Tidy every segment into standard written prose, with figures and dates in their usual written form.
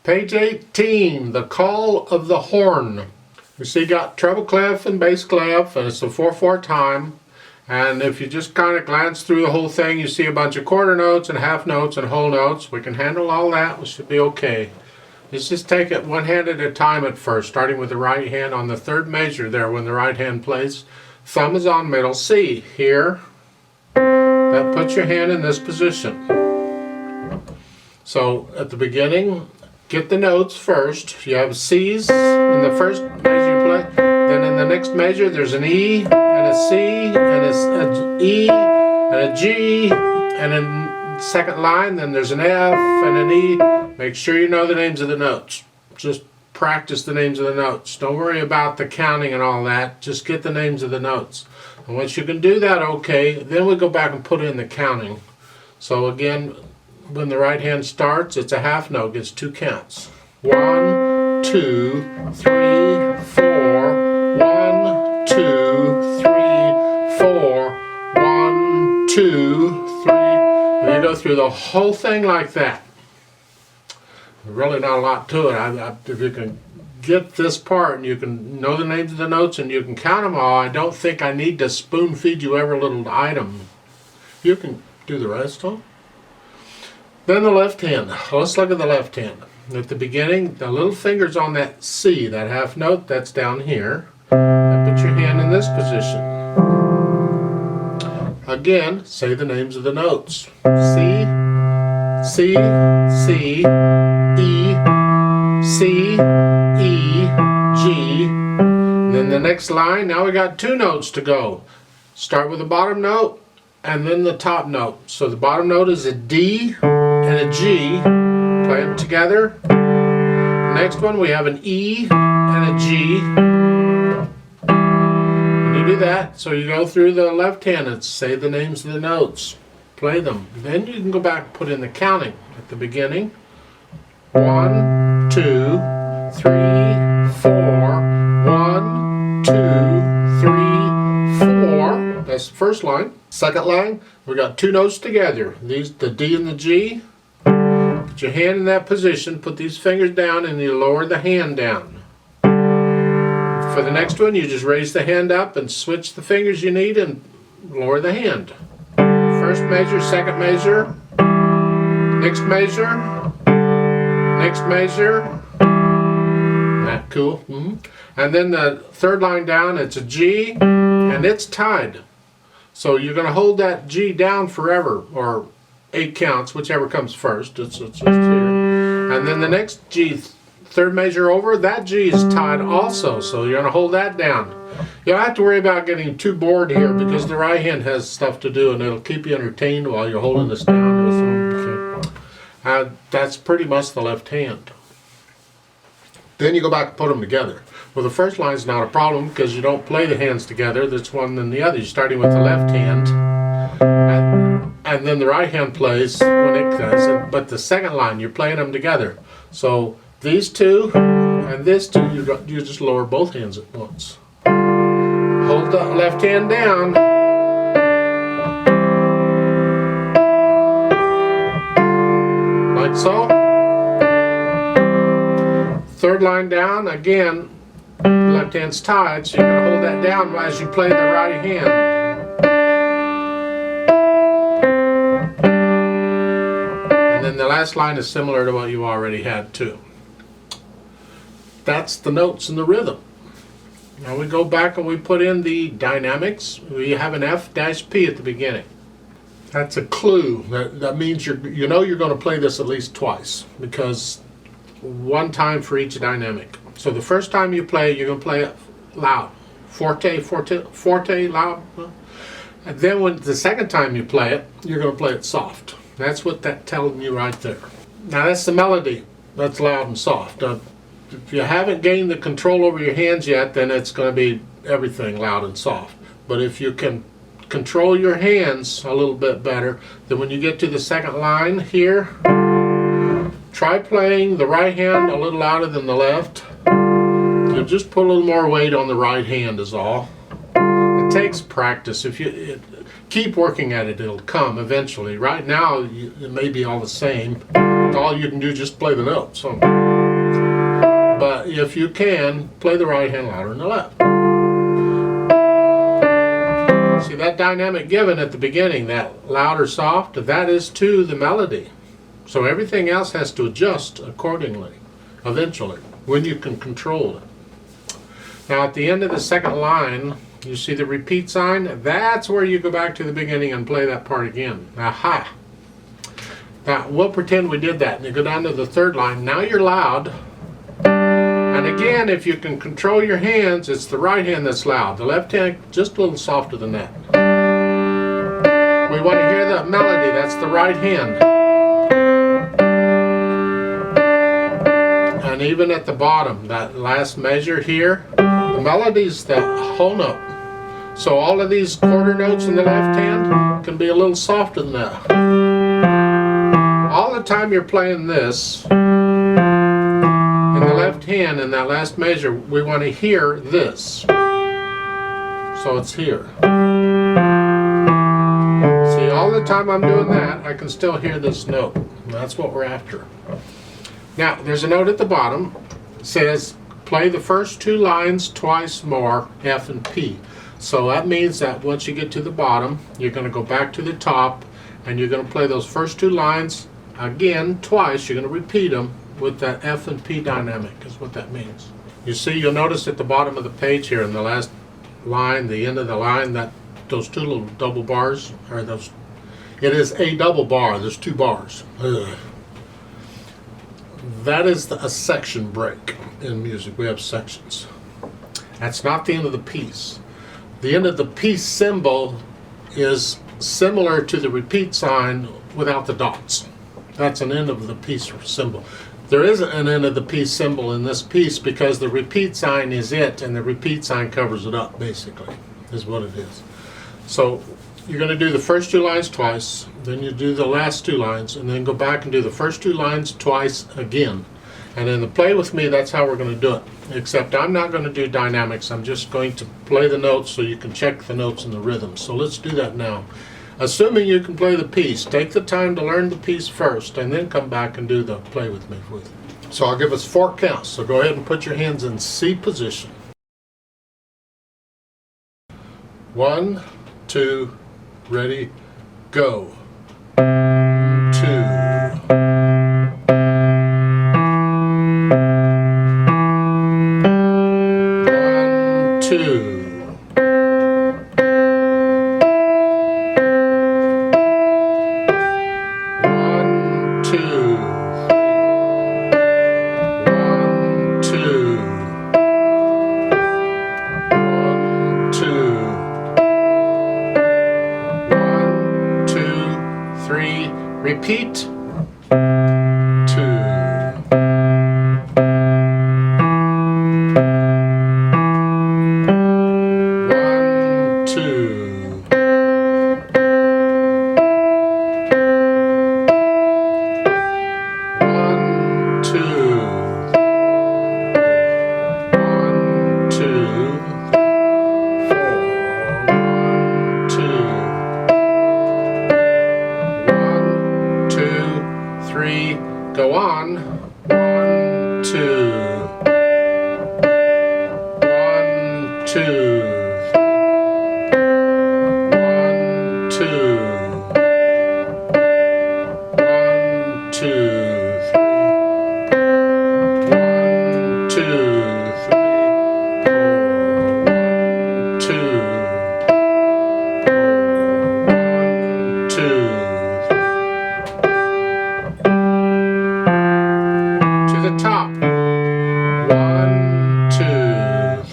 Page 18, the call of the horn. You see, got treble clef and bass clef, and it's a 4/4 time. And if you just kind of glance through the whole thing, you see a bunch of quarter notes and half notes and whole notes. We can handle all that. We should be okay. Let's just take it one hand at a time at first, starting with the right hand on the third measure there when the right hand plays. Thumb is on middle C. Here, that puts your hand in this position. So at the beginning, get the notes first. You have C's in the first measure you play. Then in the next measure, there's an E and a C and an E and a G, and in the second line, then there's an F and an E. Make sure you know the names of the notes. Just practice the names of the notes. Don't worry about the counting and all that. Just get the names of the notes. And once you can do that okay, then we go back and put in the counting. So again, when the right hand starts, it's a half note, gets 2 counts. 1, 2, 3, 4. 1, 2, 3, 4. 1, 2, 3. And you go through the whole thing like that. Really not a lot to it. If you can get this part and you can know the names of the notes and you can count them all, I don't think I need to spoon feed you every little item. You can do the rest, huh? Then the left hand. Let's look at the left hand. At the beginning, the little finger's on that C, that half note, that's down here. And put your hand in this position. Again, say the names of the notes. C, C, C, E, C, E, G. And then the next line, now we got 2 notes to go. Start with the bottom note and then the top note. So the bottom note is a D and a G. Play them together. Next one we have an E and a G. When you do that, so you go through the left hand and say the names of the notes. Play them. Then you can go back and put in the counting at the beginning. 1, 2, 3, 4. 1, 2, 3, 4. That's the first line. Second line, we got 2 notes together. These, the D and the G. Put your hand in that position. Put these fingers down, and you lower the hand down. For the next one, you just raise the hand up and switch the fingers you need and lower the hand. First measure, second measure, next measure, next measure. That cool? And then the third line down, it's a G, and it's tied. So you're going to hold that G down forever, or 8 counts, whichever comes first. It's just here. And then the next G, third measure over, that G is tied also, so you're going to hold that down. You don't have to worry about getting too bored here because the right hand has stuff to do and it'll keep you entertained while you're holding this down. Okay. That's pretty much the left hand. Then you go back and put them together. Well, the first line is not a problem because you don't play the hands together. That's one and the other. You're starting with the left hand, and then the right hand plays when it does it. But the second line, you're playing them together. So these 2 and this 2, you just lower both hands at once. Hold the left hand down. Like so. Third line down, again, left hand's tied, so you're going to hold that down as you play the right hand. And then the last line is similar to what you already had too. That's the notes and the rhythm. Now we go back and we put in the dynamics. We have an F-P at the beginning. That's a clue. That means you know you're going to play this at least twice, because 1 time for each dynamic. So the first time you play, you're going to play it loud. Forte, forte, forte, loud. And then when the second time you play it, you're going to play it soft. That's what that's telling you right there. Now that's the melody. That's loud and soft. If you haven't gained the control over your hands yet, then it's going to be everything loud and soft. But if you can control your hands a little bit better, then when you get to the second line here, try playing the right hand a little louder than the left. You just put a little more weight on the right hand is all. It takes practice. If you keep working at it, it'll come eventually. Right now, it may be all the same. All you can do is just play the notes. So. if you can, play the right hand louder than the left. See that dynamic given at the beginning, that loud or soft, that is to the melody. So everything else has to adjust accordingly, eventually, when you can control it. Now at the end of the second line, you see the repeat sign? That's where you go back to the beginning and play that part again. Aha! Now we'll pretend we did that, and you go down to the third line. Now you're loud. And again, if you can control your hands, it's the right hand that's loud. The left hand, just a little softer than that. We want to hear the melody, that's the right hand. And even at the bottom, that last measure here, the melody's the whole note. So all of these quarter notes in the left hand can be a little softer than that. All the time you're playing this, in the left hand, in that last measure, we want to hear this. So it's here. See, all the time I'm doing that, I can still hear this note. And that's what we're after. Now, there's a note at the bottom. It says, play the first two lines twice more, F and P. So that means that once you get to the bottom, you're going to go back to the top, and you're going to play those first two lines again twice. You're going to repeat them with that F and P dynamic is what that means. You see, you'll notice at the bottom of the page here in the last line, the end of the line, that those two little double bars are those. It is a double bar. There's two bars. Ugh. That is a section break in music. We have sections. That's not the end of the piece. The end of the piece symbol is similar to the repeat sign without the dots. That's an end of the piece symbol. There isn't an end of the piece symbol in this piece because the repeat sign is it, and the repeat sign covers it up, basically, is what it is. So you're going to do the first two lines twice, then you do the last two lines, and then go back and do the first two lines twice again. And in the play with me, that's how we're going to do it. Except I'm not going to do dynamics. I'm just going to play the notes so you can check the notes and the rhythm. So let's do that now. Assuming you can play the piece, take the time to learn the piece first, and then come back and do the play with me. So I'll give us 4 counts. So go ahead and put your hands in C position. 1, 2, ready, go. 2. 2. 1, 2. 1, 2. 1, 2. 1, 2, 3. Repeat. 2. 3, go on. 1, 2. 1, 2. 1, 2. 1, 2, 3. 1, 2, 3. 1, 2. 1, 2. The top. 1, 2, 3.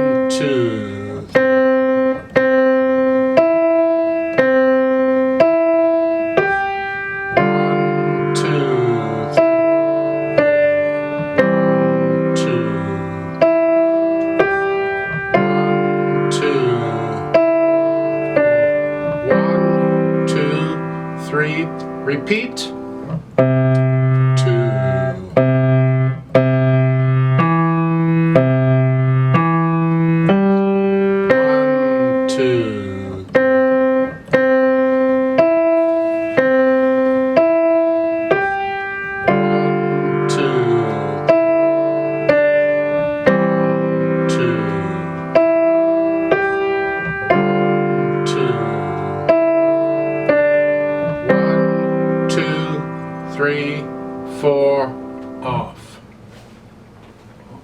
1, 2, 3. 1, 2, 3. 3, repeat. 2. 1, 2. 3, 4, off.